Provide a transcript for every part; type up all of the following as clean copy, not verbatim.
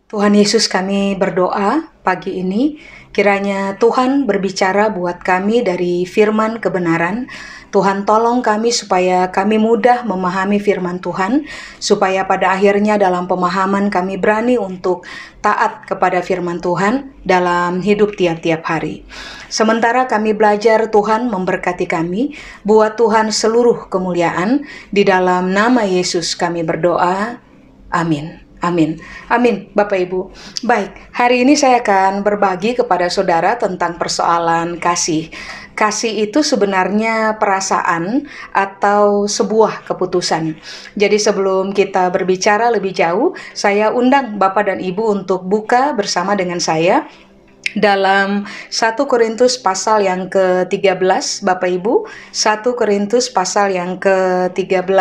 Tuhan Yesus, kami berdoa pagi ini, kiranya Tuhan berbicara buat kami dari firman kebenaran. Tuhan tolong kami supaya kami mudah memahami firman Tuhan, supaya pada akhirnya dalam pemahaman kami berani untuk taat kepada firman Tuhan dalam hidup tiap-tiap hari. Sementara kami belajar, Tuhan memberkati kami, buat Tuhan seluruh kemuliaan. Di dalam nama Yesus kami berdoa, amin. Amin. Amin, Bapak Ibu. Baik, hari ini saya akan berbagi kepada saudara tentang persoalan kasih. Kasih itu sebenarnya perasaan atau sebuah keputusan. Jadi sebelum kita berbicara lebih jauh, saya undang Bapak dan Ibu untuk buka bersama dengan saya dalam 1 Korintus pasal yang ke-13, Bapak Ibu. 1 Korintus pasal yang ke-13.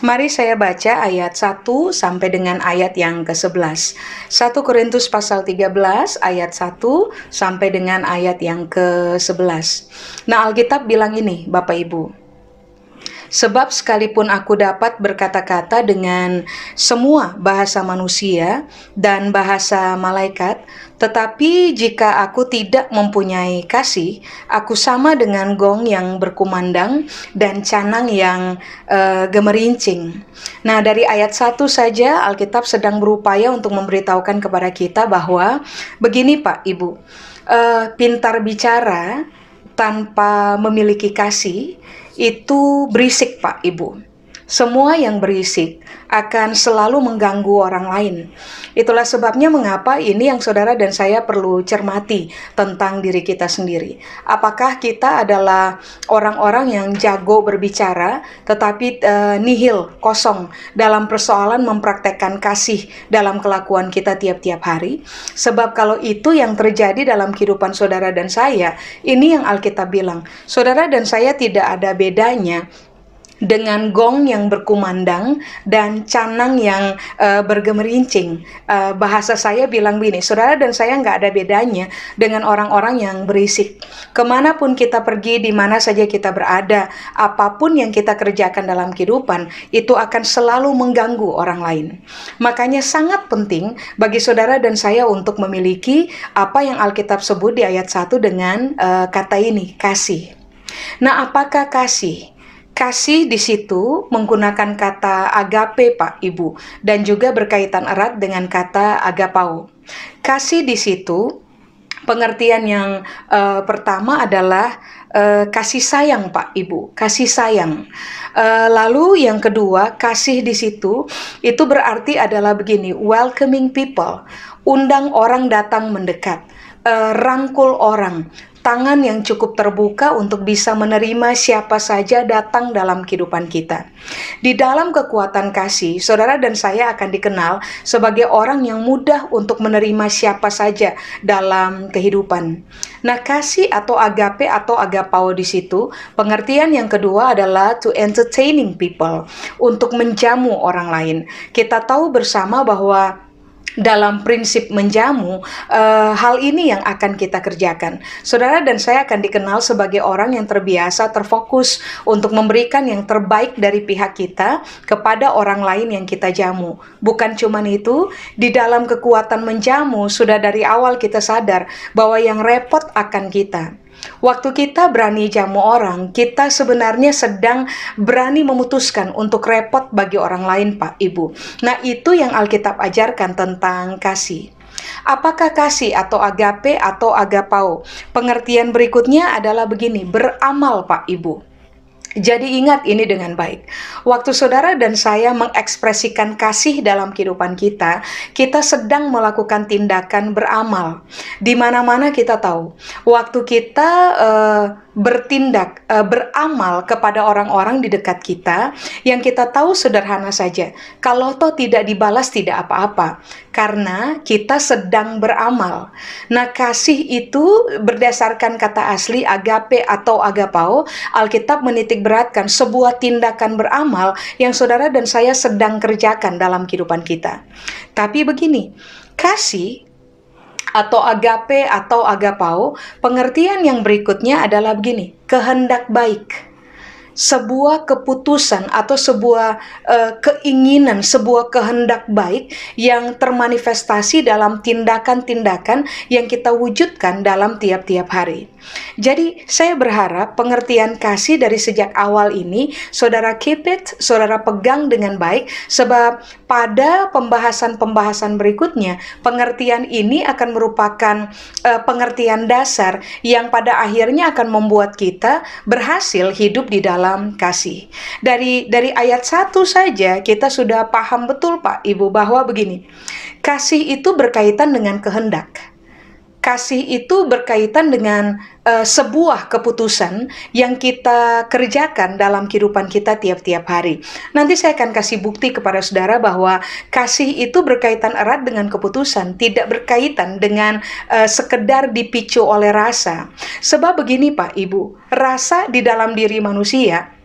Mari saya baca ayat 1 sampai dengan ayat yang ke-11. 1 Korintus pasal 13 ayat 1 sampai dengan ayat yang ke-11. Nah, Alkitab bilang ini, Bapak Ibu. Sebab sekalipun aku dapat berkata-kata dengan semua bahasa manusia dan bahasa malaikat, tetapi jika aku tidak mempunyai kasih, aku sama dengan gong yang berkumandang dan canang yang gemerincing. Nah, dari ayat 1 saja Alkitab sedang berupaya untuk memberitahukan kepada kita bahwa begini Pak Ibu, pintar bicara tanpa memiliki kasih itu berisik Pak Ibu. Semua yang berisik akan selalu mengganggu orang lain. Itulah sebabnya mengapa ini yang saudara dan saya perlu cermati tentang diri kita sendiri. Apakah kita adalah orang-orang yang jago berbicara tetapi nihil, kosong dalam persoalan mempraktekkan kasih dalam kelakuan kita tiap-tiap hari? Sebab kalau itu yang terjadi dalam kehidupan saudara dan saya, ini yang Alkitab bilang, saudara dan saya tidak ada bedanya dengan gong yang berkumandang dan canang yang bergemerincing. Bahasa saya bilang begini, saudara dan saya nggak ada bedanya dengan orang-orang yang berisik. Kemanapun kita pergi, di mana saja kita berada, apapun yang kita kerjakan dalam kehidupan, itu akan selalu mengganggu orang lain. Makanya sangat penting bagi saudara dan saya untuk memiliki apa yang Alkitab sebut di ayat 1 dengan kata ini, kasih. Nah, apakah kasih? Kasih di situ menggunakan kata agape Pak Ibu, dan juga berkaitan erat dengan kata agapao. Kasih di situ pengertian yang pertama adalah kasih sayang Pak Ibu, kasih sayang. Lalu yang kedua, kasih di situ itu berarti adalah begini, welcoming people, undang orang datang mendekat, rangkul orang, tangan yang cukup terbuka untuk bisa menerima siapa saja datang dalam kehidupan kita. Di dalam kekuatan kasih, saudara dan saya akan dikenal sebagai orang yang mudah untuk menerima siapa saja dalam kehidupan. Nah, kasih atau agape atau agapao di situ, pengertian yang kedua adalah to entertaining people, untuk menjamu orang lain. Kita tahu bersama bahwa dalam prinsip menjamu, hal ini yang akan kita kerjakan. Saudara dan saya akan dikenal sebagai orang yang terbiasa terfokus untuk memberikan yang terbaik dari pihak kita kepada orang lain yang kita jamu. Bukan cuma itu, di dalam kekuatan menjamu, sudah dari awal kita sadar bahwa yang repot akan kita. Waktu kita berani jamu orang, kita sebenarnya sedang berani memutuskan untuk repot bagi orang lain, Pak Ibu. Nah, itu yang Alkitab ajarkan tentang kasih. Apakah kasih atau agape atau agapao? Pengertian berikutnya adalah begini, beramal, Pak Ibu. Jadi ingat ini dengan baik. Waktu saudara dan saya mengekspresikan kasih dalam kehidupan kita, kita sedang melakukan tindakan beramal. Di mana-mana kita tahu, waktu kita bertindak, beramal kepada orang-orang di dekat kita, yang kita tahu sederhana saja, kalau toh tidak dibalas tidak apa-apa, karena kita sedang beramal. Nah, kasih itu berdasarkan kata asli agape atau agapao, Alkitab menitik beratkan sebuah tindakan beramal yang saudara dan saya sedang kerjakan dalam kehidupan kita. Tapi begini, kasih atau agape atau agapao, pengertian yang berikutnya adalah begini, kehendak baik. sebuah keputusan atau sebuah keinginan, sebuah kehendak baik yang termanifestasi dalam tindakan-tindakan yang kita wujudkan dalam tiap-tiap hari. Jadi saya berharap pengertian kasih dari sejak awal ini saudara keep it, saudara pegang dengan baik, sebab pada pembahasan-pembahasan berikutnya pengertian ini akan merupakan pengertian dasar yang pada akhirnya akan membuat kita berhasil hidup di dalam kasih. Dari ayat 1 saja kita sudah paham betul Pak Ibu bahwa begini, kasih itu berkaitan dengan kehendak. Kasih itu berkaitan dengan sebuah keputusan yang kita kerjakan dalam kehidupan kita tiap-tiap hari. Nanti saya akan kasih bukti kepada saudara bahwa kasih itu berkaitan erat dengan keputusan, tidak berkaitan dengan sekedar dipicu oleh rasa. Sebab begini Pak Ibu, rasa di dalam diri manusia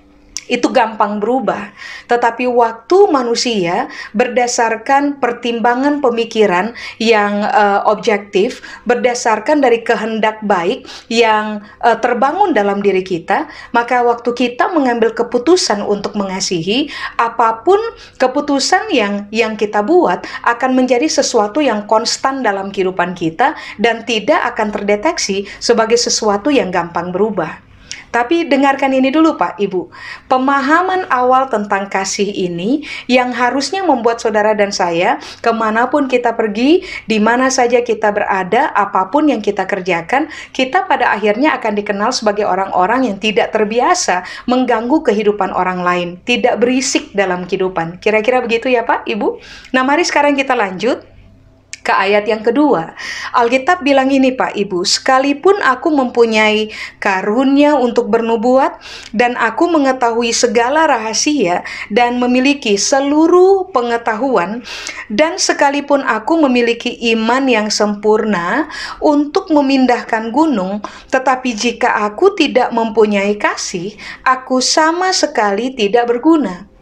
itu gampang berubah, tetapi waktu manusia berdasarkan pertimbangan pemikiran yang objektif, berdasarkan dari kehendak baik yang terbangun dalam diri kita, maka waktu kita mengambil keputusan untuk mengasihi, apapun keputusan yang kita buat akan menjadi sesuatu yang konstan dalam kehidupan kita dan tidak akan terdeteksi sebagai sesuatu yang gampang berubah. Tapi dengarkan ini dulu Pak Ibu, pemahaman awal tentang kasih ini yang harusnya membuat saudara dan saya kemanapun kita pergi, di mana saja kita berada, apapun yang kita kerjakan, kita pada akhirnya akan dikenal sebagai orang-orang yang tidak terbiasa mengganggu kehidupan orang lain, tidak berisik dalam kehidupan. Kira-kira begitu ya Pak Ibu? Nah mari sekarang kita lanjut ke ayat yang kedua. Alkitab bilang ini Pak Ibu, sekalipun aku mempunyai karunia untuk bernubuat dan aku mengetahui segala rahasia dan memiliki seluruh pengetahuan, dan sekalipun aku memiliki iman yang sempurna untuk memindahkan gunung, tetapi jika aku tidak mempunyai kasih, aku sama sekali tidak berguna.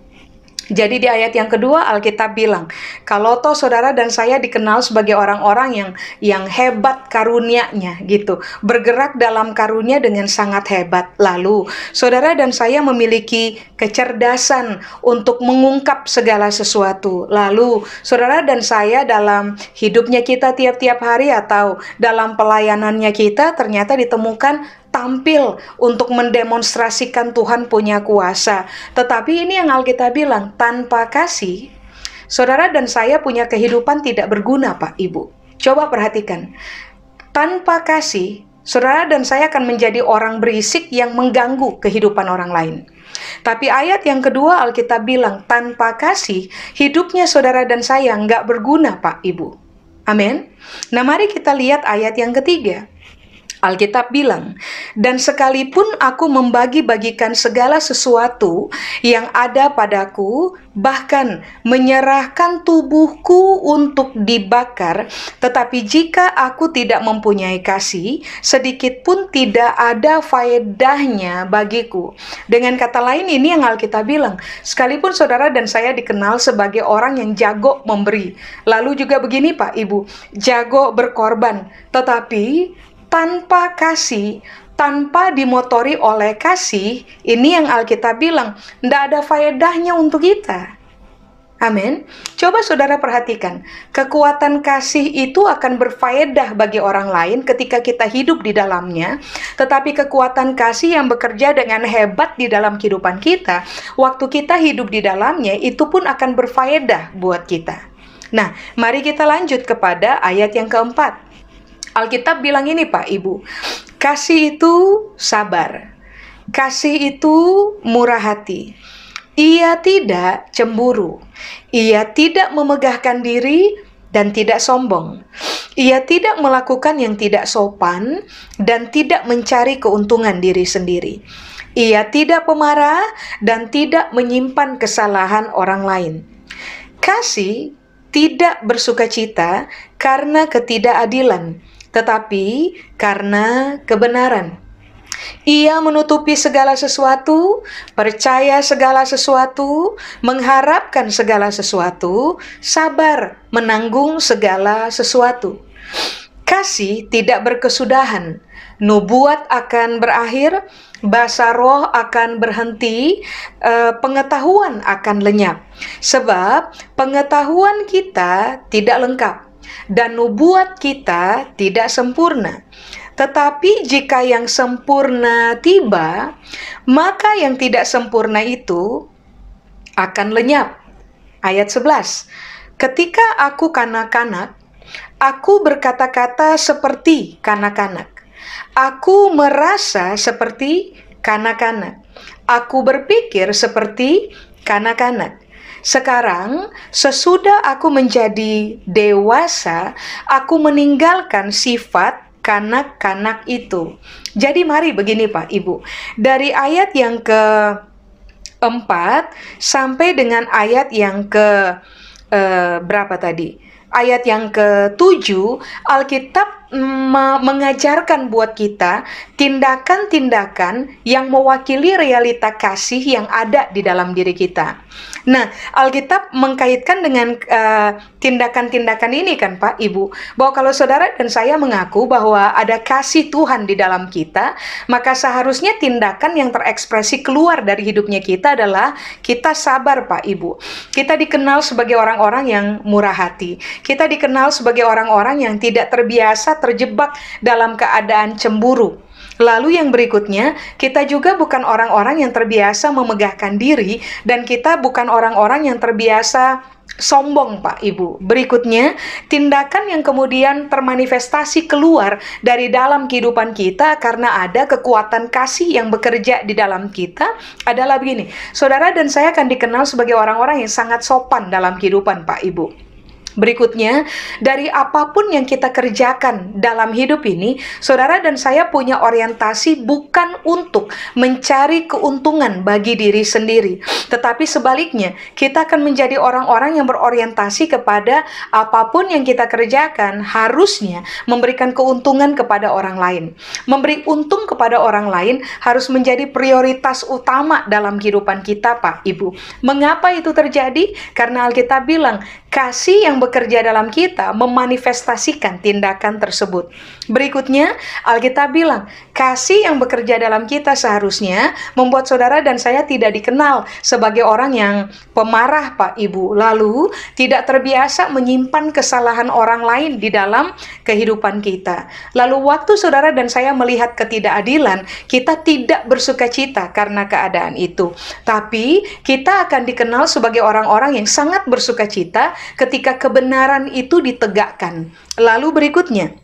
Jadi di ayat yang kedua Alkitab bilang, kalau toh saudara dan saya dikenal sebagai orang-orang yang hebat karunianya gitu, bergerak dalam karunia dengan sangat hebat. Lalu saudara dan saya memiliki kecerdasan untuk mengungkap segala sesuatu. Lalu saudara dan saya dalam hidupnya kita tiap-tiap hari atau dalam pelayanannya kita ternyata ditemukan tampil untuk mendemonstrasikan Tuhan punya kuasa. Tetapi ini yang Alkitab bilang, tanpa kasih, saudara dan saya punya kehidupan tidak berguna Pak Ibu. Coba perhatikan, tanpa kasih, saudara dan saya akan menjadi orang berisik yang mengganggu kehidupan orang lain. Tapi ayat yang kedua Alkitab bilang, tanpa kasih, hidupnya saudara dan saya nggak berguna Pak Ibu. Amin. Nah mari kita lihat ayat yang ketiga. Alkitab bilang, dan sekalipun aku membagi-bagikan segala sesuatu yang ada padaku, bahkan menyerahkan tubuhku untuk dibakar, tetapi jika aku tidak mempunyai kasih, sedikit pun tidak ada faedahnya bagiku. Dengan kata lain ini yang Alkitab bilang, sekalipun saudara dan saya dikenal sebagai orang yang jago memberi, lalu juga begini Pak Ibu, jago berkorban, tetapi tanpa kasih, tanpa dimotori oleh kasih, ini yang Alkitab bilang, tidak ada faedahnya untuk kita. Amin. Coba saudara perhatikan, kekuatan kasih itu akan berfaedah bagi orang lain ketika kita hidup di dalamnya, tetapi kekuatan kasih yang bekerja dengan hebat di dalam kehidupan kita, waktu kita hidup di dalamnya, itu pun akan berfaedah buat kita. Nah, mari kita lanjut kepada ayat yang keempat. Alkitab bilang ini Pak Ibu, kasih itu sabar, kasih itu murah hati, ia tidak cemburu, ia tidak memegahkan diri dan tidak sombong, ia tidak melakukan yang tidak sopan dan tidak mencari keuntungan diri sendiri, ia tidak pemarah dan tidak menyimpan kesalahan orang lain. Kasih tidak bersukacita karena ketidakadilan, tetapi karena kebenaran. Ia menutupi segala sesuatu, percaya segala sesuatu, mengharapkan segala sesuatu, sabar menanggung segala sesuatu. Kasih tidak berkesudahan, nubuat akan berakhir, bahasa roh akan berhenti, pengetahuan akan lenyap. Sebab pengetahuan kita tidak lengkap dan nubuat kita tidak sempurna. Tetapi jika yang sempurna tiba, maka yang tidak sempurna itu akan lenyap. Ayat 11. Ketika aku kanak-kanak, aku berkata-kata seperti kanak-kanak. Aku merasa seperti kanak-kanak. Aku berpikir seperti kanak-kanak. Sekarang, sesudah aku menjadi dewasa, aku meninggalkan sifat kanak-kanak itu. Jadi mari begini Pak Ibu, dari ayat yang ke-4 sampai dengan ayat yang berapa tadi? Ayat yang ke-7, Alkitab mengajarkan buat kita tindakan-tindakan yang mewakili realita kasih yang ada di dalam diri kita. Nah, Alkitab mengkaitkan dengan tindakan-tindakan ini kan Pak, Ibu, bahwa kalau saudara dan saya mengaku bahwa ada kasih Tuhan di dalam kita, maka seharusnya tindakan yang terekspresi keluar dari hidupnya kita adalah kita sabar Pak, Ibu. Kita dikenal sebagai orang-orang yang murah hati. Kita dikenal sebagai orang-orang yang tidak terbiasa terjebak dalam keadaan cemburu. Lalu yang berikutnya, kita juga bukan orang-orang yang terbiasa memegahkan diri, dan kita bukan orang-orang yang terbiasa sombong Pak Ibu. Berikutnya, tindakan yang kemudian termanifestasi keluar dari dalam kehidupan kita karena ada kekuatan kasih yang bekerja di dalam kita adalah begini. Saudara dan saya akan dikenal sebagai orang-orang yang sangat sopan dalam kehidupan Pak Ibu. Berikutnya, dari apapun yang kita kerjakan dalam hidup ini, saudara dan saya punya orientasi bukan untuk mencari keuntungan bagi diri sendiri, tetapi sebaliknya, kita akan menjadi orang-orang yang berorientasi kepada apapun yang kita kerjakan harusnya memberikan keuntungan kepada orang lain. Memberi untung kepada orang lain harus menjadi prioritas utama dalam kehidupan kita, Pak, Ibu. Mengapa itu terjadi? Karena Alkitab bilang, kasih yang bekerja dalam kita memanifestasikan tindakan tersebut. Berikutnya, Alkitab bilang, kasih yang bekerja dalam kita seharusnya membuat saudara dan saya tidak dikenal sebagai orang yang pemarah, Pak Ibu. Lalu, tidak terbiasa menyimpan kesalahan orang lain di dalam kehidupan kita. Lalu, waktu saudara dan saya melihat ketidakadilan, kita tidak bersukacita karena keadaan itu. Tapi, kita akan dikenal sebagai orang-orang yang sangat bersukacita ketika kebenaran itu ditegakkan. Lalu berikutnya,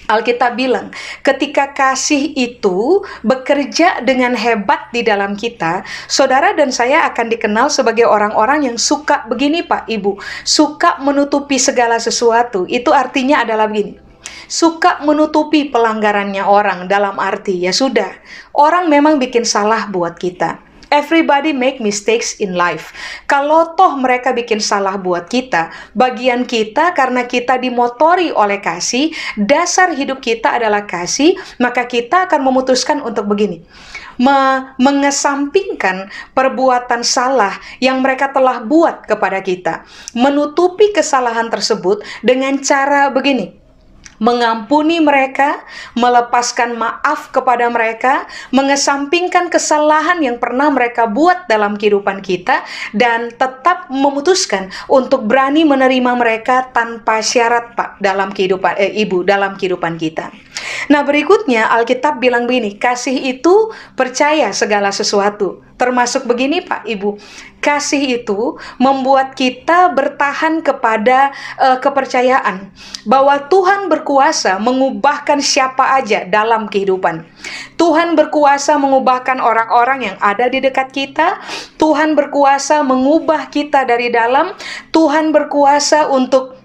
Alkitab bilang, ketika kasih itu bekerja dengan hebat di dalam kita, saudara dan saya akan dikenal sebagai orang-orang yang suka begini Pak Ibu, suka menutupi segala sesuatu. Itu artinya adalah begini, suka menutupi pelanggarannya orang, dalam arti ya sudah, orang memang bikin salah buat kita. Everybody make mistakes in life. Kalau toh mereka bikin salah buat kita, bagian kita karena kita dimotori oleh kasih, dasar hidup kita adalah kasih, maka kita akan memutuskan untuk begini, mengesampingkan perbuatan salah yang mereka telah buat kepada kita, menutupi kesalahan tersebut dengan cara begini, mengampuni mereka, melepaskan maaf kepada mereka, mengesampingkan kesalahan yang pernah mereka buat dalam kehidupan kita, dan tetap memutuskan untuk berani menerima mereka tanpa syarat Pak dalam kehidupan Ibu dalam kehidupan kita. Nah, berikutnya Alkitab bilang begini, kasih itu percaya segala sesuatu. Termasuk begini Pak Ibu, kasih itu membuat kita bertahan kepada kepercayaan bahwa Tuhan berkuasa mengubahkan siapa aja dalam kehidupan. Tuhan berkuasa mengubahkan orang-orang yang ada di dekat kita. Tuhan berkuasa mengubah kita dari dalam. Tuhan berkuasa untuk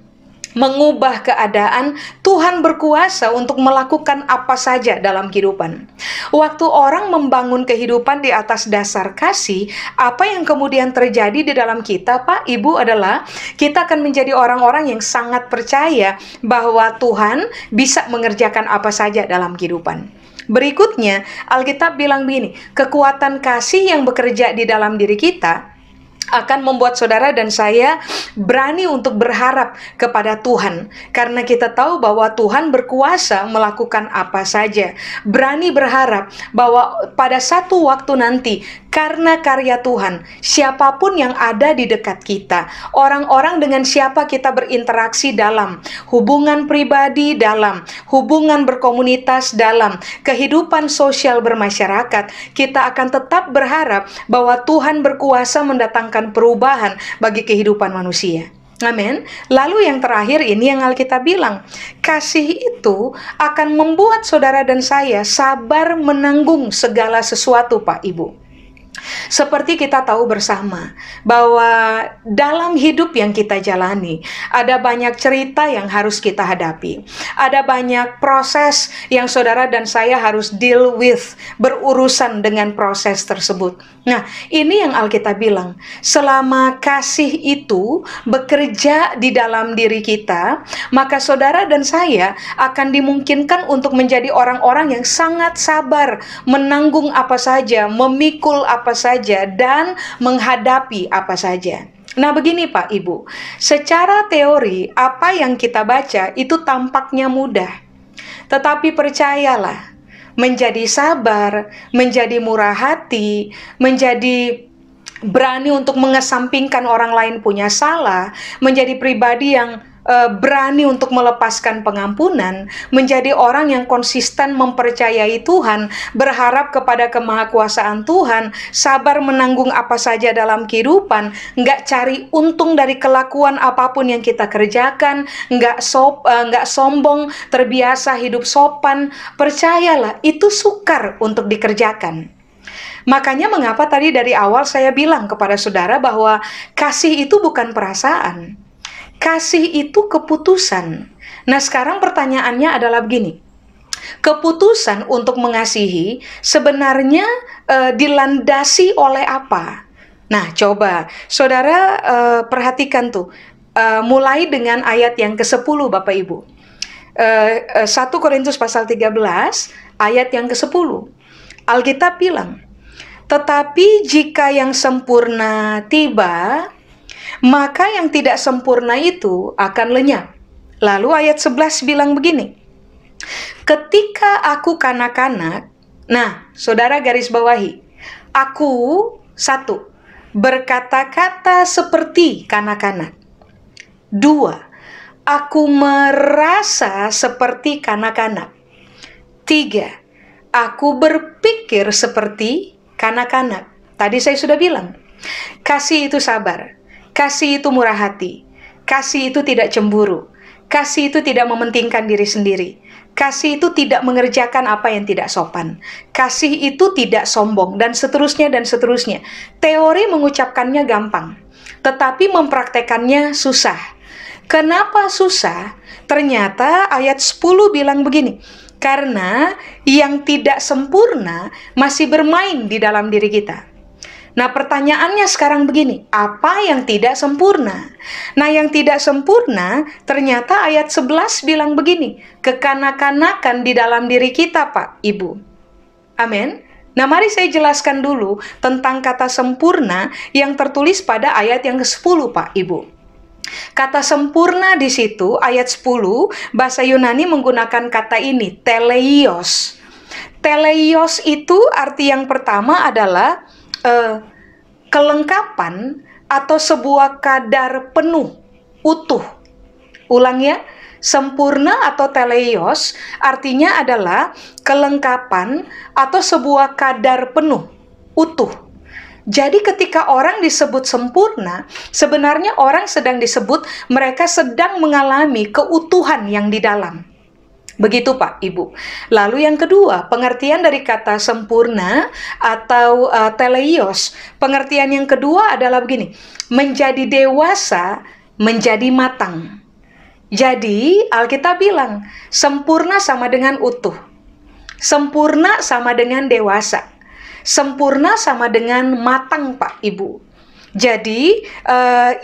mengubah keadaan. Tuhan berkuasa untuk melakukan apa saja dalam kehidupan. Waktu orang membangun kehidupan di atas dasar kasih, apa yang kemudian terjadi di dalam kita, Pak, Ibu, adalah kita akan menjadi orang-orang yang sangat percaya bahwa Tuhan bisa mengerjakan apa saja dalam kehidupan. Berikutnya, Alkitab bilang begini, kekuatan kasih yang bekerja di dalam diri kita akan membuat saudara dan saya berani untuk berharap kepada Tuhan, karena kita tahu bahwa Tuhan berkuasa melakukan apa saja. Berani berharap bahwa pada satu waktu nanti, karena karya Tuhan, siapapun yang ada di dekat kita, orang-orang dengan siapa kita berinteraksi dalam hubungan pribadi, dalam hubungan berkomunitas, dalam kehidupan sosial bermasyarakat, kita akan tetap berharap bahwa Tuhan berkuasa mendatangkan perubahan bagi kehidupan manusia. Amin. Lalu yang terakhir ini yang Alkitab bilang, kasih itu akan membuat saudara dan saya sabar menanggung segala sesuatu, Pak Ibu. Seperti kita tahu bersama bahwa dalam hidup yang kita jalani, ada banyak cerita yang harus kita hadapi. Ada banyak proses yang saudara dan saya harus deal with, berurusan dengan proses tersebut. Nah, ini yang Alkitab bilang, selama kasih itu bekerja di dalam diri kita, maka saudara dan saya akan dimungkinkan untuk menjadi orang-orang yang sangat sabar, menanggung apa saja, memikul apa saja, dan menghadapi apa saja. Nah begini Pak Ibu, secara teori apa yang kita baca itu tampaknya mudah. Tetapi percayalah, menjadi sabar, menjadi murah hati, menjadi berani untuk mengesampingkan orang lain punya salah, menjadi pribadi yang berani untuk melepaskan pengampunan, menjadi orang yang konsisten mempercayai Tuhan, berharap kepada kemahakuasaan Tuhan, sabar menanggung apa saja dalam kehidupan, nggak cari untung dari kelakuan apapun yang kita kerjakan, nggak sombong, terbiasa hidup sopan. Percayalah, itu sukar untuk dikerjakan. Makanya mengapa tadi dari awal saya bilang kepada saudara bahwa kasih itu bukan perasaan. Kasih itu keputusan. Nah, sekarang pertanyaannya adalah begini. Keputusan untuk mengasihi sebenarnya dilandasi oleh apa? Nah, coba saudara perhatikan tuh. Mulai dengan ayat yang ke-10 Bapak Ibu. 1 Korintus pasal 13 ayat yang ke-10. Alkitab bilang, tetapi jika yang sempurna tiba, maka yang tidak sempurna itu akan lenyap. Lalu ayat 11 bilang begini, ketika aku kanak-kanak, nah saudara garis bawahi, aku, satu, berkata-kata seperti kanak-kanak. Dua, aku merasa seperti kanak-kanak. Tiga, aku berpikir seperti kanak-kanak. Tadi saya sudah bilang, kasih itu sabar. Kasih itu murah hati. Kasih itu tidak cemburu. Kasih itu tidak mementingkan diri sendiri. Kasih itu tidak mengerjakan apa yang tidak sopan. Kasih itu tidak sombong, dan seterusnya dan seterusnya. Teori mengucapkannya gampang, tetapi mempraktekannya susah. Kenapa susah? Ternyata ayat 10 bilang begini, karena yang tidak sempurna masih bermain di dalam diri kita. Nah, pertanyaannya sekarang begini, apa yang tidak sempurna? Nah, yang tidak sempurna ternyata ayat 11 bilang begini, kekanak-kanakan di dalam diri kita, Pak, Ibu. Amin. Nah, mari saya jelaskan dulu tentang kata sempurna yang tertulis pada ayat yang ke-10, Pak, Ibu. Kata sempurna di situ, ayat 10, bahasa Yunani menggunakan kata ini, teleios. Teleios itu arti yang pertama adalah kelengkapan atau sebuah kadar penuh, utuh. Ulang ya, sempurna atau teleios artinya adalah kelengkapan atau sebuah kadar penuh, utuh. Jadi ketika orang disebut sempurna, sebenarnya orang sedang disebut mereka sedang mengalami keutuhan yang di dalam. Begitu Pak, Ibu. Lalu yang kedua, pengertian dari kata sempurna atau teleios. Pengertian yang kedua adalah begini, menjadi dewasa, menjadi matang. Jadi Alkitab bilang, sempurna sama dengan utuh. Sempurna sama dengan dewasa. Sempurna sama dengan matang Pak, Ibu. Jadi,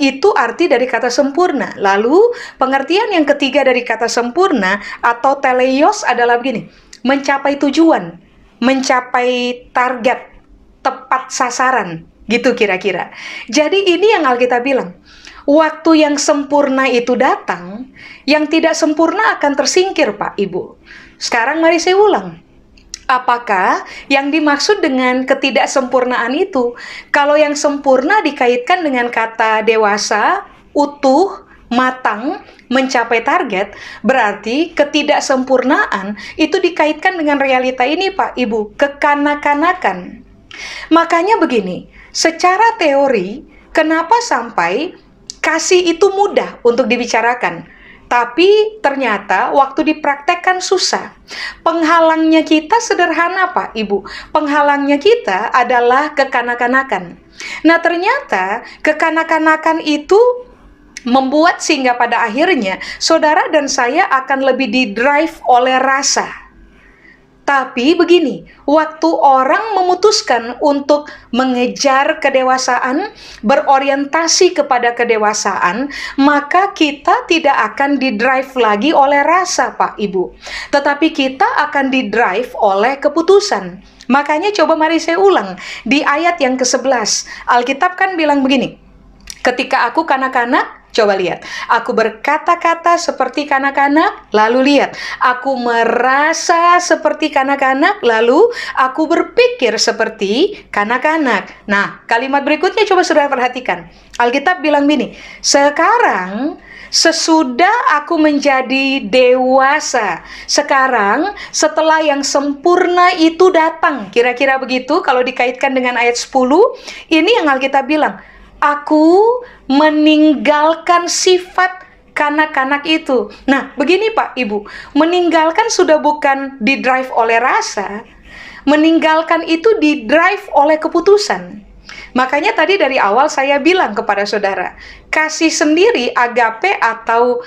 itu arti dari kata sempurna. Lalu, pengertian yang ketiga dari kata sempurna atau teleios adalah begini, mencapai tujuan, mencapai target, tepat sasaran. Gitu kira-kira. Jadi ini yang Alkitab bilang. Waktu yang sempurna itu datang, yang tidak sempurna akan tersingkir, Pak, Ibu. Sekarang mari saya ulang. Apakah yang dimaksud dengan ketidaksempurnaan itu? Kalau yang sempurna dikaitkan dengan kata dewasa, utuh, matang, mencapai target, berarti ketidaksempurnaan itu dikaitkan dengan realita ini, Pak, Ibu, kekanak-kanakan. Makanya begini, secara teori, kenapa sampai kasih itu mudah untuk dibicarakan, tapi ternyata waktu dipraktekkan susah. Penghalangnya kita sederhana, Pak, Ibu. Penghalangnya kita adalah kekanak-kanakan. Nah, ternyata kekanak-kanakan itu membuat sehingga pada akhirnya saudara dan saya akan lebih didrive oleh rasa. Tapi begini, waktu orang memutuskan untuk mengejar kedewasaan, berorientasi kepada kedewasaan, maka kita tidak akan didrive lagi oleh rasa, Pak, Ibu. Tetapi kita akan didrive oleh keputusan. Makanya coba mari saya ulang. Di ayat yang ke-11, Alkitab kan bilang begini, ketika aku kanak-kanak, coba lihat, aku berkata-kata seperti kanak-kanak, lalu lihat, aku merasa seperti kanak-kanak, lalu aku berpikir seperti kanak-kanak. Nah, kalimat berikutnya coba saudara perhatikan. Alkitab bilang gini, sekarang sesudah aku menjadi dewasa, sekarang setelah yang sempurna itu datang. Kira-kira begitu kalau dikaitkan dengan ayat 10, ini yang Alkitab bilang, aku meninggalkan sifat kanak-kanak itu. Nah, begini Pak, Ibu, meninggalkan sudah bukan didrive oleh rasa, meninggalkan itu didrive oleh keputusan. Makanya tadi dari awal saya bilang kepada saudara, kasih sendiri, agape atau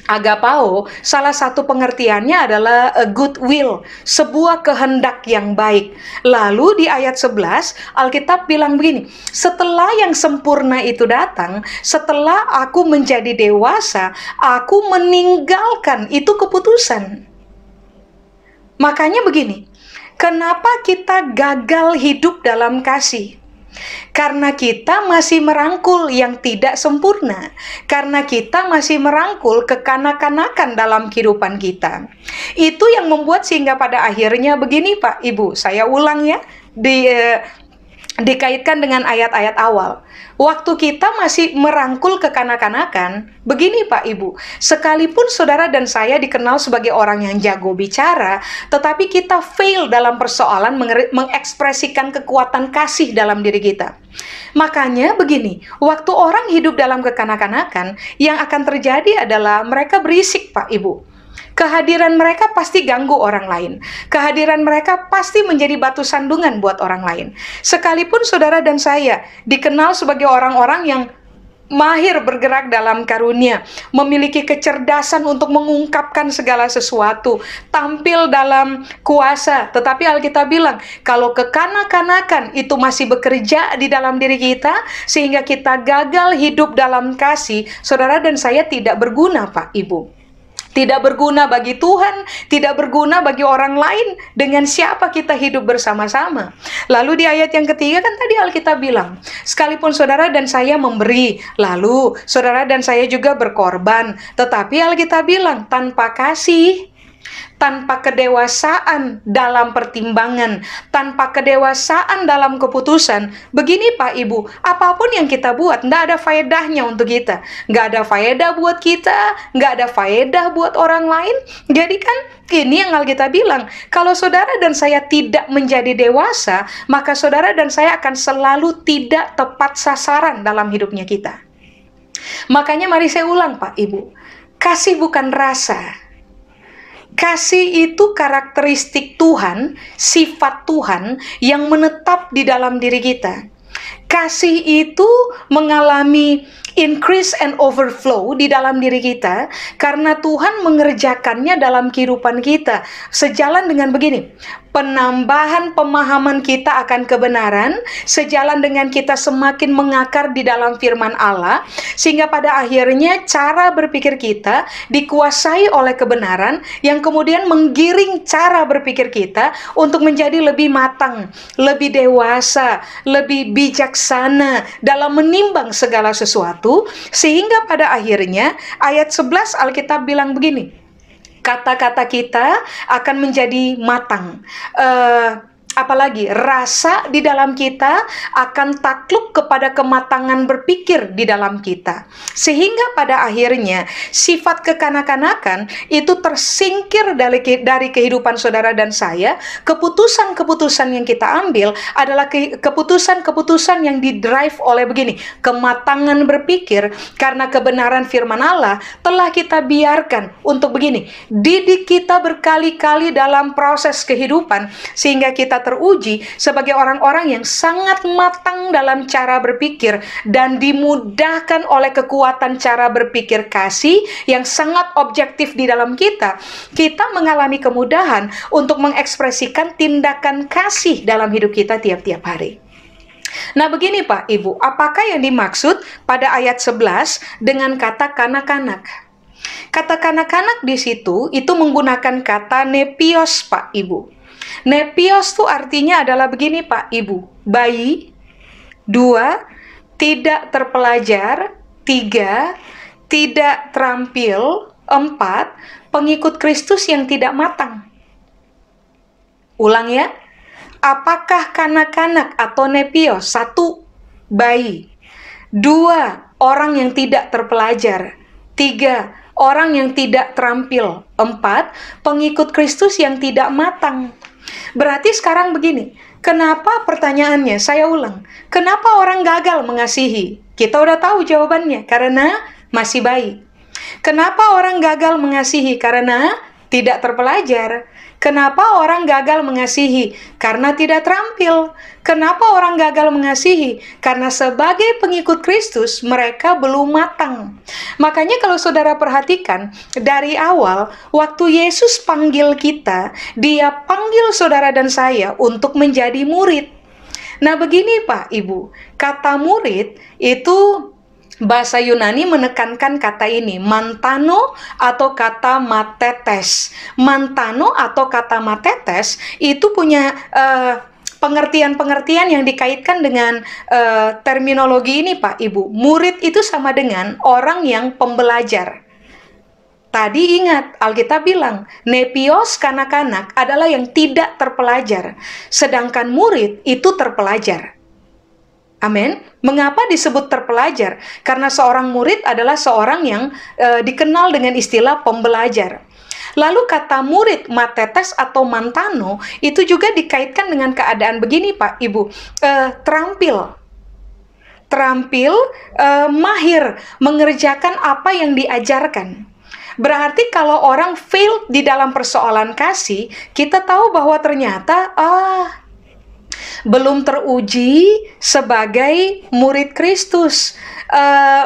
agapao, salah satu pengertiannya adalah goodwill, sebuah kehendak yang baik. Lalu di ayat 11, Alkitab bilang begini, setelah yang sempurna itu datang, setelah aku menjadi dewasa, aku meninggalkan, itu keputusan. Makanya begini, kenapa kita gagal hidup dalam kasih? Karena kita masih merangkul yang tidak sempurna. Karena kita masih merangkul kekanak-kanakan dalam kehidupan kita. Itu yang membuat sehingga pada akhirnya begini Pak, Ibu. Saya ulang ya, dikaitkan dengan ayat-ayat awal. Waktu kita masih merangkul kekanak-kanakan, begini Pak Ibu, sekalipun saudara dan saya dikenal sebagai orang yang jago bicara, tetapi kita fail dalam persoalan mengekspresikan kekuatan kasih dalam diri kita. Makanya begini, waktu orang hidup dalam kekanak-kanakan, yang akan terjadi adalah mereka berisik Pak Ibu. Kehadiran mereka pasti ganggu orang lain. Kehadiran mereka pasti menjadi batu sandungan buat orang lain. Sekalipun saudara dan saya dikenal sebagai orang-orang yang mahir bergerak dalam karunia, memiliki kecerdasan untuk mengungkapkan segala sesuatu, tampil dalam kuasa. Tetapi Alkitab bilang, kalau kekanak-kanakan itu masih bekerja di dalam diri kita, sehingga kita gagal hidup dalam kasih, saudara dan saya tidak berguna Pak Ibu. Tidak berguna bagi Tuhan, tidak berguna bagi orang lain, dengan siapa kita hidup bersama-sama. Lalu di ayat yang ketiga kan tadi Alkitab bilang, sekalipun saudara dan saya memberi, lalu saudara dan saya juga berkorban, tetapi Alkitab bilang, tanpa kasih, tanpa kedewasaan dalam pertimbangan, tanpa kedewasaan dalam keputusan, begini Pak Ibu, apapun yang kita buat, nggak ada faedahnya untuk kita. Nggak ada faedah buat kita, nggak ada faedah buat orang lain. Jadi kan ini yang Alkitab bilang, kalau saudara dan saya tidak menjadi dewasa, maka saudara dan saya akan selalu tidak tepat sasaran dalam hidupnya kita. Makanya mari saya ulang Pak Ibu, kasih bukan rasa. Kasih itu karakteristik Tuhan, sifat Tuhan yang menetap di dalam diri kita. Kasih itu mengalami increase and overflow di dalam diri kita karena Tuhan mengerjakannya dalam kehidupan kita. Sejalan dengan begini, penambahan pemahaman kita akan kebenaran, sejalan dengan kita semakin mengakar di dalam firman Allah, sehingga pada akhirnya cara berpikir kita dikuasai oleh kebenaran yang kemudian menggiring cara berpikir kita untuk menjadi lebih matang, lebih dewasa, lebih bijaksana dalam menimbang segala sesuatu, sehingga pada akhirnya ayat 11 Alkitab bilang begini, kata-kata kita akan menjadi matang. Apalagi rasa di dalam kita akan takluk kepada kematangan berpikir di dalam kita, sehingga pada akhirnya sifat kekanak-kanakan itu tersingkir dari kehidupan saudara dan saya. Keputusan-keputusan yang kita ambil adalah keputusan-keputusan yang didrive oleh begini, kematangan berpikir, karena kebenaran firman Allah telah kita biarkan untuk begini, didik kita berkali-kali dalam proses kehidupan, sehingga kita teruji sebagai orang-orang yang sangat matang dalam cara berpikir dan dimudahkan oleh kekuatan cara berpikir kasih yang sangat objektif di dalam kita. Kita mengalami kemudahan untuk mengekspresikan tindakan kasih dalam hidup kita tiap-tiap hari. Nah begini Pak Ibu, apakah yang dimaksud pada ayat 11 dengan kata kanak-kanak? Kata kanak-kanak di situ itu menggunakan kata nepios Pak Ibu. Nepios itu artinya adalah begini Pak Ibu, bayi. 2, tidak terpelajar. 3, tidak terampil. 4, pengikut Kristus yang tidak matang. Ulang ya, apakah kanak-kanak atau nepios? 1, bayi. 2, orang yang tidak terpelajar. 3, orang yang tidak terampil. 4, pengikut Kristus yang tidak matang. Berarti sekarang begini, kenapa pertanyaannya, saya ulang, kenapa orang gagal mengasihi? Kita udah tahu jawabannya, karena masih bayi. Kenapa orang gagal mengasihi? Karena tidak terpelajar. Kenapa orang gagal mengasihi? Karena tidak terampil. Kenapa orang gagal mengasihi? Karena sebagai pengikut Kristus, mereka belum matang. Makanya kalau saudara perhatikan, dari awal, waktu Yesus panggil kita, dia panggil saudara dan saya untuk menjadi murid. Nah begini Pak Ibu, kata murid itu bahasa Yunani menekankan kata ini, mantano atau kata matetes. Mantano atau kata matetes itu punya pengertian-pengertian yang dikaitkan dengan terminologi ini Pak Ibu. Murid itu sama dengan orang yang pembelajar. Tadi ingat, Alkitab bilang, nepios kanak-kanak adalah yang tidak terpelajar, sedangkan murid itu terpelajar. Amin. Mengapa disebut terpelajar? Karena seorang murid adalah seorang yang dikenal dengan istilah pembelajar. Lalu kata murid, matetes atau mantano, itu juga dikaitkan dengan keadaan begini Pak Ibu, terampil. Terampil, mahir, mengerjakan apa yang diajarkan. Berarti kalau orang fail di dalam persoalan kasih, kita tahu bahwa ternyata, belum teruji sebagai murid Kristus.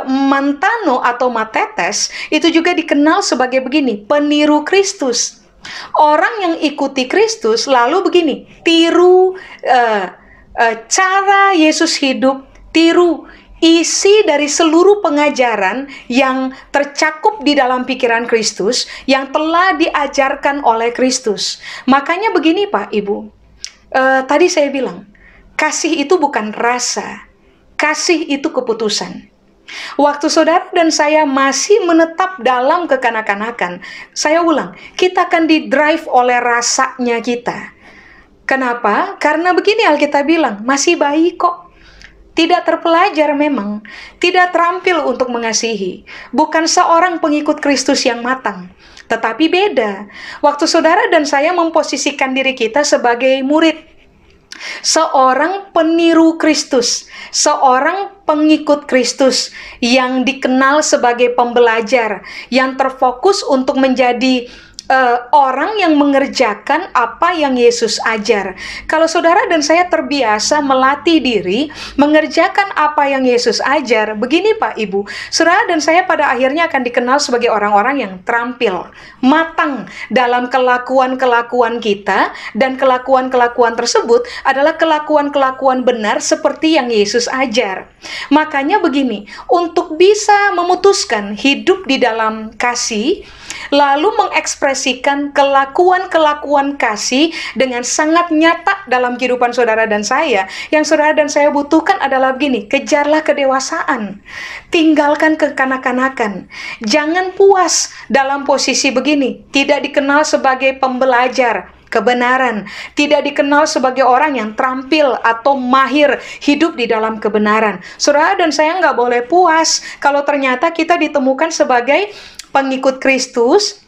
Mantano atau matetes itu juga dikenal sebagai begini, peniru Kristus. Orang yang ikuti Kristus lalu begini, tiru cara Yesus hidup, tiru isi dari seluruh pengajaran yang tercakup di dalam pikiran Kristus yang telah diajarkan oleh Kristus. Makanya begini Pak Ibu, tadi saya bilang, kasih itu bukan rasa, kasih itu keputusan. Waktu saudara dan saya masih menetap dalam kekanak-kanakan, saya ulang, kita akan didrive oleh rasanya kita. Kenapa? Karena begini Alkitab bilang, masih bayi kok. Tidak terpelajar memang, tidak terampil untuk mengasihi. Bukan seorang pengikut Kristus yang matang. Tetapi beda, waktu saudara dan saya memposisikan diri kita sebagai murid, seorang peniru Kristus, seorang pengikut Kristus yang dikenal sebagai pembelajar, yang terfokus untuk menjadi orang yang mengerjakan apa yang Yesus ajar. Kalau saudara dan saya terbiasa melatih diri mengerjakan apa yang Yesus ajar, begini Pak Ibu, saudara dan saya pada akhirnya akan dikenal sebagai orang-orang yang terampil, matang dalam kelakuan-kelakuan kita, dan kelakuan-kelakuan tersebut adalah kelakuan-kelakuan benar seperti yang Yesus ajar. Makanya begini, untuk bisa memutuskan hidup di dalam kasih, lalu mengekspresikan kelakuan-kelakuan kasih dengan sangat nyata dalam kehidupan saudara dan saya, yang saudara dan saya butuhkan adalah begini: kejarlah kedewasaan, tinggalkan kekanak-kanakan. Jangan puas dalam posisi begini, tidak dikenal sebagai pembelajar kebenaran, tidak dikenal sebagai orang yang terampil atau mahir hidup di dalam kebenaran. Saudara dan saya nggak boleh puas kalau ternyata kita ditemukan sebagai pengikut Kristus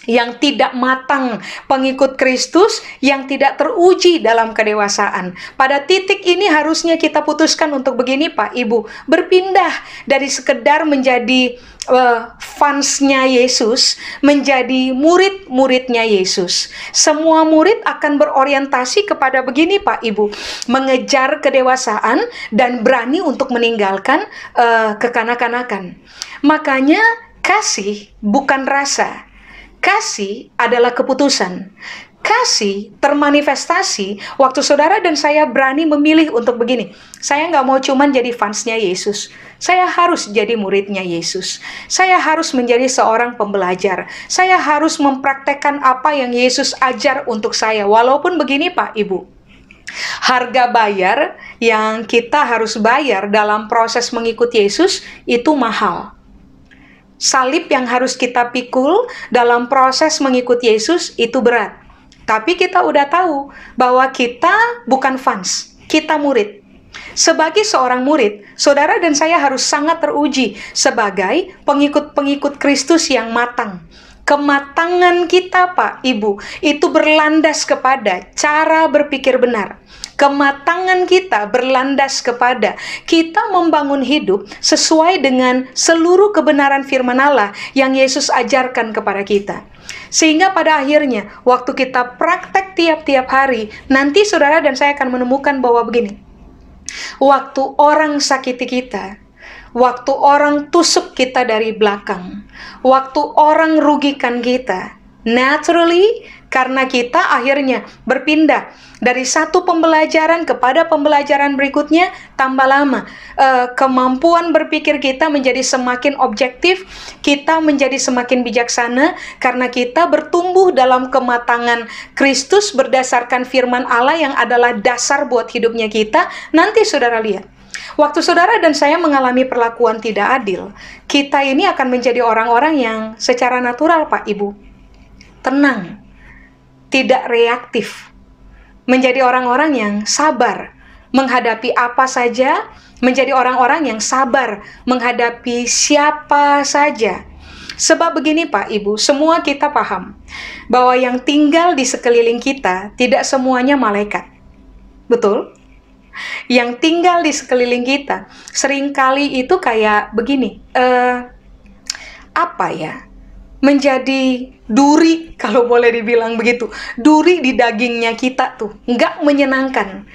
yang tidak matang, pengikut Kristus yang tidak teruji dalam kedewasaan. Pada titik ini harusnya kita putuskan untuk begini Pak Ibu, berpindah dari sekedar menjadi fansnya Yesus menjadi murid-muridnya Yesus. Semua murid akan berorientasi kepada begini Pak Ibu, mengejar kedewasaan dan berani untuk meninggalkan kekanak-kanakan. Makanya kasih bukan rasa, kasih adalah keputusan. Kasih termanifestasi waktu saudara dan saya berani memilih untuk begini, saya nggak mau cuman jadi fansnya Yesus, saya harus jadi muridnya Yesus. Saya harus menjadi seorang pembelajar. Saya harus mempraktekkan apa yang Yesus ajar untuk saya. Walaupun begini Pak Ibu, harga bayar yang kita harus bayar dalam proses mengikut Yesus itu mahal. Salib yang harus kita pikul dalam proses mengikut Yesus itu berat. Tapi kita udah tahu bahwa kita bukan fans, kita murid. Sebagai seorang murid, saudara dan saya harus sangat teruji sebagai pengikut-pengikut Kristus yang matang. Kematangan kita, Pak, Ibu, itu berlandas kepada cara berpikir benar. Kematangan kita berlandas kepada kita membangun hidup sesuai dengan seluruh kebenaran firman Allah yang Yesus ajarkan kepada kita. Sehingga pada akhirnya, waktu kita praktek tiap-tiap hari, nanti saudara dan saya akan menemukan bahwa begini, waktu orang sakiti kita, waktu orang tusuk kita dari belakang, waktu orang rugikan kita, naturally, karena kita akhirnya berpindah dari satu pembelajaran kepada pembelajaran berikutnya, tambah lama kemampuan berpikir kita menjadi semakin objektif, kita menjadi semakin bijaksana, karena kita bertumbuh dalam kematangan Kristus berdasarkan firman Allah yang adalah dasar buat hidupnya kita. Nanti saudara lihat, waktu saudara dan saya mengalami perlakuan tidak adil, kita ini akan menjadi orang-orang yang secara natural, Pak Ibu, tenang, tidak reaktif, menjadi orang-orang yang sabar menghadapi apa saja, menjadi orang-orang yang sabar menghadapi siapa saja. Sebab begini Pak Ibu, semua kita paham bahwa yang tinggal di sekeliling kita tidak semuanya malaikat. Betul? Yang tinggal di sekeliling kita seringkali itu kayak begini, menjadi duri, kalau boleh dibilang begitu, duri di dagingnya kita tuh, nggak menyenangkan.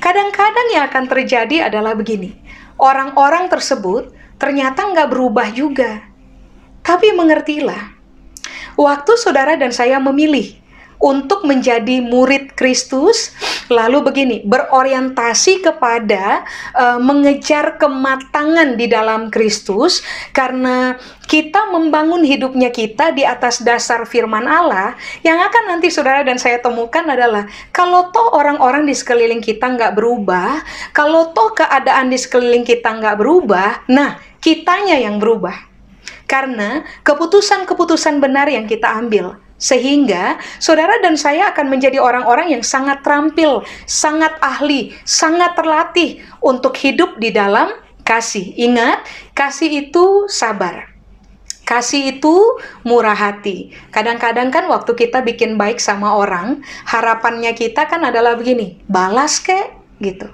Kadang-kadang yang akan terjadi adalah begini, orang-orang tersebut ternyata nggak berubah juga. Tapi mengertilah, waktu saudara dan saya memilih untuk menjadi murid Kristus, lalu begini, berorientasi kepada mengejar kematangan di dalam Kristus, karena kita membangun hidupnya kita di atas dasar firman Allah. Yang akan nanti saudara dan saya temukan adalah, kalau toh orang-orang di sekeliling kita nggak berubah, kalau toh keadaan di sekeliling kita nggak berubah, nah kitanya yang berubah. Karena keputusan-keputusan benar yang kita ambil. Sehingga saudara dan saya akan menjadi orang-orang yang sangat terampil, sangat ahli, sangat terlatih untuk hidup di dalam kasih. Ingat, kasih itu sabar. Kasih itu murah hati. Kadang-kadang kan waktu kita bikin baik sama orang, harapannya kita kan adalah begini, balas kek, gitu.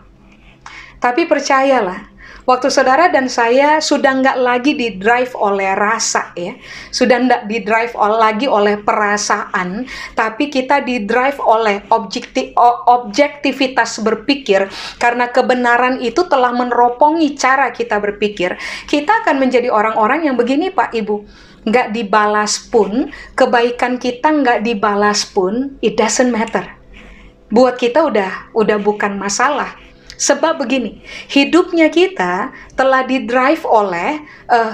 Tapi percayalah, Waktu saudara dan saya sudah nggak lagi di-drive oleh rasa ya, sudah nggak di-drive lagi oleh perasaan, tapi kita di-drive oleh objektivitas berpikir, karena kebenaran itu telah meneropongi cara kita berpikir. Kita akan menjadi orang-orang yang begini Pak Ibu, nggak dibalas pun, kebaikan kita nggak dibalas pun, it doesn't matter. Buat kita udah bukan masalah. Sebab begini, hidupnya kita telah di-drive oleh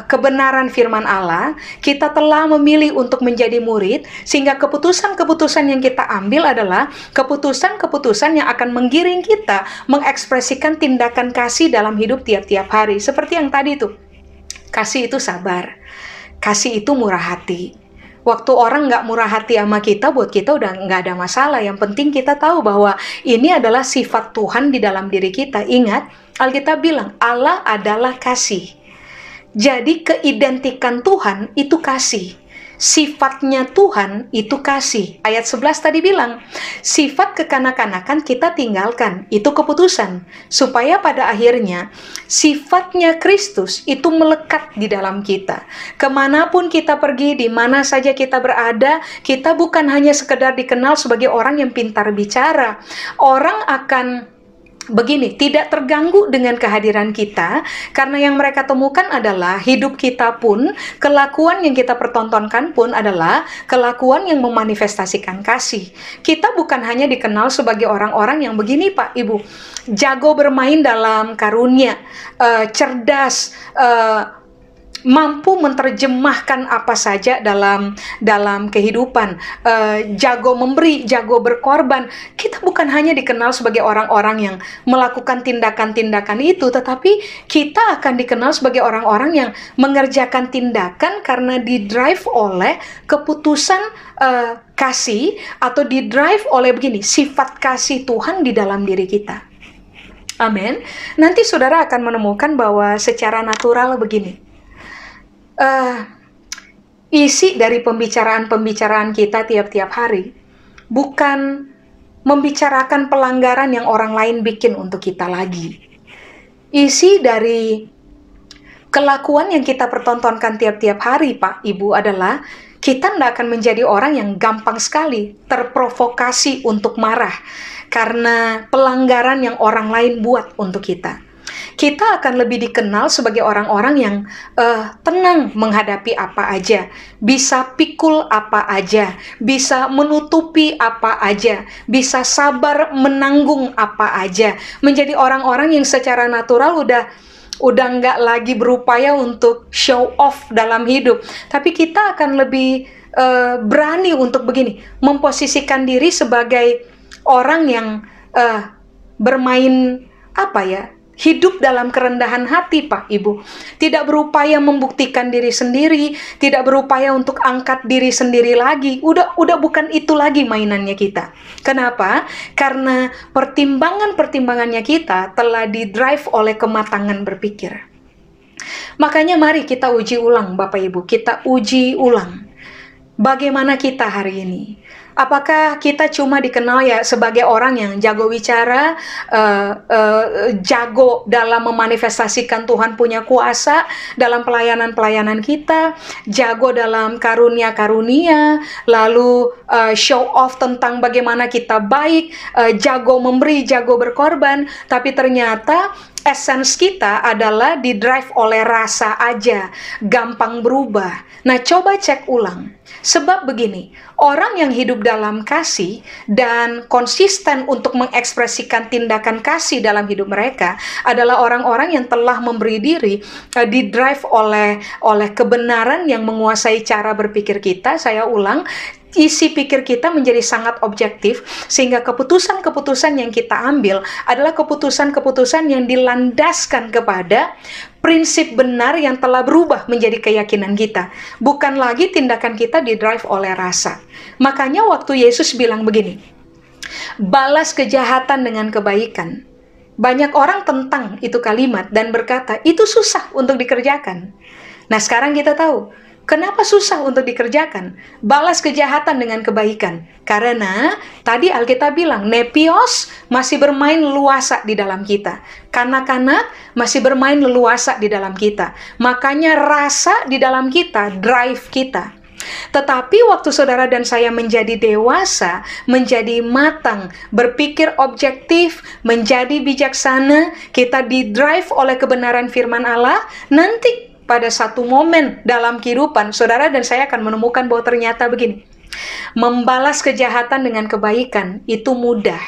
kebenaran firman Allah, kita telah memilih untuk menjadi murid, sehingga keputusan-keputusan yang kita ambil adalah keputusan-keputusan yang akan menggiring kita mengekspresikan tindakan kasih dalam hidup tiap-tiap hari. Seperti yang tadi itu, kasih itu sabar, kasih itu murah hati. Waktu orang nggak murah hati sama kita, buat kita udah nggak ada masalah. Yang penting kita tahu bahwa ini adalah sifat Tuhan di dalam diri kita. Ingat, Alkitab bilang Allah adalah kasih. Jadi keidentikan Tuhan itu kasih. Sifatnya Tuhan itu kasih. Ayat 11 tadi bilang, sifat kekanak-kanakan kita tinggalkan, itu keputusan. Supaya pada akhirnya, sifatnya Kristus itu melekat di dalam kita. Kemanapun kita pergi, di mana saja kita berada, kita bukan hanya sekedar dikenal sebagai orang yang pintar bicara. Orang akan begini, tidak terganggu dengan kehadiran kita, karena yang mereka temukan adalah hidup kita pun, kelakuan yang kita pertontonkan pun adalah kelakuan yang memanifestasikan kasih. Kita bukan hanya dikenal sebagai orang-orang yang begini Pak Ibu, jago bermain dalam karunia, cerdas, mampu menerjemahkan apa saja dalam kehidupan, jago memberi, jago berkorban. Kita bukan hanya dikenal sebagai orang-orang yang melakukan tindakan-tindakan itu, tetapi kita akan dikenal sebagai orang-orang yang mengerjakan tindakan karena di-drive oleh keputusan kasih, atau di-drive oleh begini, sifat kasih Tuhan di dalam diri kita. Amin. Nanti saudara akan menemukan bahwa secara natural begini, isi dari pembicaraan-pembicaraan kita tiap-tiap hari bukan membicarakan pelanggaran yang orang lain bikin untuk kita lagi. Isi dari kelakuan yang kita pertontonkan tiap-tiap hari Pak Ibu adalah kita tidak akan menjadi orang yang gampang sekali terprovokasi untuk marah karena pelanggaran yang orang lain buat untuk kita. Kita akan lebih dikenal sebagai orang-orang yang tenang menghadapi apa aja, bisa pikul apa aja, bisa menutupi apa aja, bisa sabar menanggung apa aja, menjadi orang-orang yang secara natural udah nggak lagi berupaya untuk show off dalam hidup, tapi kita akan lebih berani untuk begini, memposisikan diri sebagai orang yang bermain hidup dalam kerendahan hati Pak Ibu. Tidak berupaya membuktikan diri sendiri, tidak berupaya untuk angkat diri sendiri lagi. Udah bukan itu lagi mainannya kita. Kenapa? Karena pertimbangannya kita telah di-drive oleh kematangan berpikir. Makanya mari kita uji ulang Bapak Ibu, kita uji ulang. Bagaimana kita hari ini? Apakah kita cuma dikenal ya sebagai orang yang jago bicara, jago dalam memanifestasikan Tuhan punya kuasa dalam pelayanan-pelayanan kita, jago dalam karunia-karunia, lalu show off tentang bagaimana kita baik, jago memberi, jago berkorban, tapi ternyata essence kita adalah di-drive oleh rasa aja, gampang berubah. Nah, coba cek ulang. Sebab begini, orang yang hidup dalam kasih dan konsisten untuk mengekspresikan tindakan kasih dalam hidup mereka adalah orang-orang yang telah memberi diri, di-drive oleh kebenaran yang menguasai cara berpikir kita. Saya ulang, isi pikir kita menjadi sangat objektif, sehingga keputusan-keputusan yang kita ambil adalah keputusan-keputusan yang dilandaskan kepada prinsip benar yang telah berubah menjadi keyakinan kita. Bukan lagi tindakan kita di-drive oleh rasa. Makanya waktu Yesus bilang begini, balas kejahatan dengan kebaikan. Banyak orang tentang itu kalimat dan berkata, itu susah untuk dikerjakan. Nah sekarang kita tahu, Kenapa susah untuk dikerjakan? Balas kejahatan dengan kebaikan. Karena tadi Alkitab bilang, nepios masih bermain leluasa di dalam kita. Kanak-kanak masih bermain leluasa di dalam kita. Makanya rasa di dalam kita, drive kita. Tetapi waktu saudara dan saya menjadi dewasa, menjadi matang, berpikir objektif, menjadi bijaksana, kita didrive oleh kebenaran firman Allah, nanti pada satu momen dalam kehidupan, saudara dan saya akan menemukan bahwa ternyata begini, membalas kejahatan dengan kebaikan itu mudah.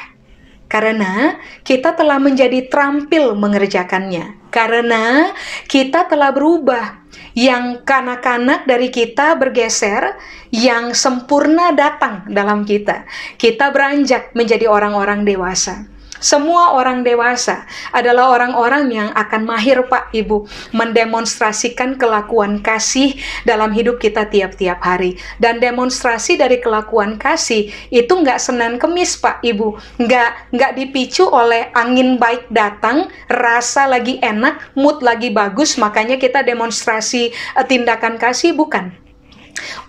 Karena kita telah menjadi terampil mengerjakannya. Karena kita telah berubah. Yang kanak-kanak dari kita bergeser, yang sempurna datang dalam kita. Kita beranjak menjadi orang-orang dewasa. Semua orang dewasa adalah orang-orang yang akan mahir, Pak, Ibu, mendemonstrasikan kelakuan kasih dalam hidup kita tiap-tiap hari. Dan demonstrasi dari kelakuan kasih itu nggak Senin Kemis, Pak, Ibu. Nggak dipicu oleh angin baik datang, rasa lagi enak, mood lagi bagus, makanya kita demonstrasi tindakan kasih, bukan.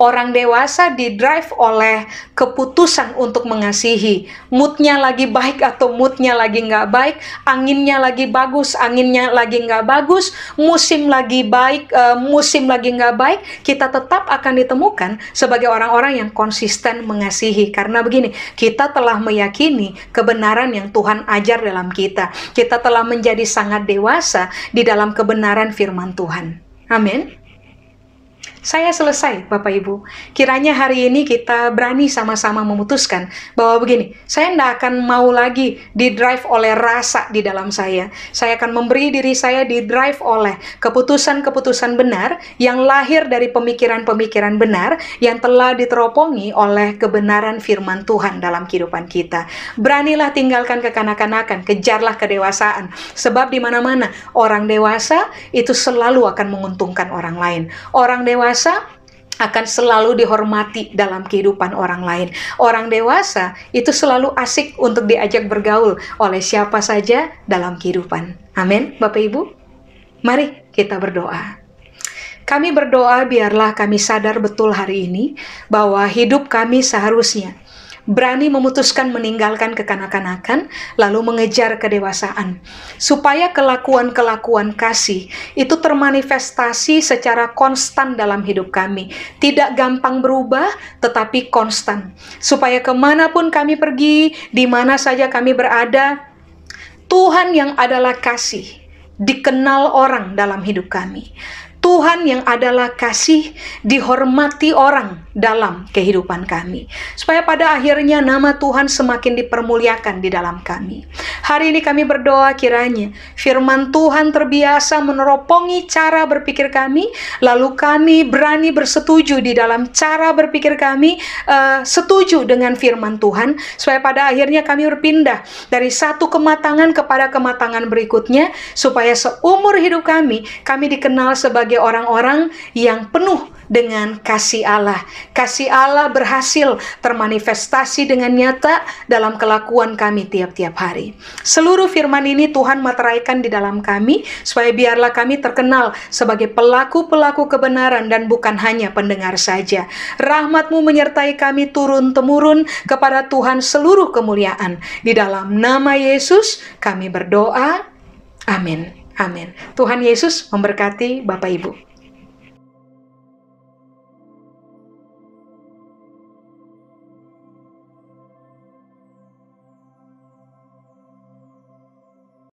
Orang dewasa didrive oleh keputusan untuk mengasihi. Moodnya lagi baik atau moodnya lagi nggak baik, anginnya lagi bagus, anginnya lagi nggak bagus, musim lagi baik, musim lagi nggak baik, kita tetap akan ditemukan sebagai orang-orang yang konsisten mengasihi. Karena begini, kita telah meyakini kebenaran yang Tuhan ajar dalam kita. Kita telah menjadi sangat dewasa di dalam kebenaran firman Tuhan. Amin. Saya selesai, Bapak Ibu. Kiranya hari ini kita berani sama-sama memutuskan bahwa begini, saya tidak akan mau lagi didrive oleh rasa di dalam saya. Saya akan memberi diri saya didrive oleh keputusan-keputusan benar yang lahir dari pemikiran-pemikiran benar yang telah diteropongi oleh kebenaran firman Tuhan dalam kehidupan kita. Beranilah tinggalkan kekanak-kanakan, kejarlah kedewasaan. Sebab di mana-mana orang dewasa itu selalu akan menguntungkan orang lain. Orang dewasa akan selalu dihormati dalam kehidupan orang lain. Orang dewasa itu selalu asik untuk diajak bergaul oleh siapa saja dalam kehidupan. Amin, Bapak Ibu. Mari kita berdoa. Kami berdoa biarlah kami sadar betul hari ini bahwa hidup kami seharusnya berani memutuskan meninggalkan kekanak-kanakan, lalu mengejar kedewasaan. Supaya kelakuan-kelakuan kasih itu termanifestasi secara konstan dalam hidup kami. Tidak gampang berubah, tetapi konstan. Supaya kemanapun kami pergi, di mana saja kami berada, Tuhan yang adalah kasih dikenal orang dalam hidup kami. Tuhan yang adalah kasih dihormati orang dalam kehidupan kami. Supaya pada akhirnya nama Tuhan semakin dipermuliakan di dalam kami. Hari ini kami berdoa kiranya firman Tuhan terbiasa meneropongi cara berpikir kami. Lalu kami berani bersetuju di dalam cara berpikir kami, setuju dengan firman Tuhan. Supaya pada akhirnya kami berpindah dari satu kematangan kepada kematangan berikutnya. Supaya seumur hidup kami dikenal sebagai orang-orang yang penuh dengan kasih Allah. Kasih Allah berhasil termanifestasi dengan nyata dalam kelakuan kami tiap-tiap hari. Seluruh firman ini Tuhan materaikan di dalam kami, supaya biarlah kami terkenal sebagai pelaku-pelaku kebenaran dan bukan hanya pendengar saja. Rahmat-Mu menyertai kami turun-temurun, kepada Tuhan seluruh kemuliaan. Di dalam nama Yesus kami berdoa. Amin. Amin. Tuhan Yesus memberkati Bapak Ibu.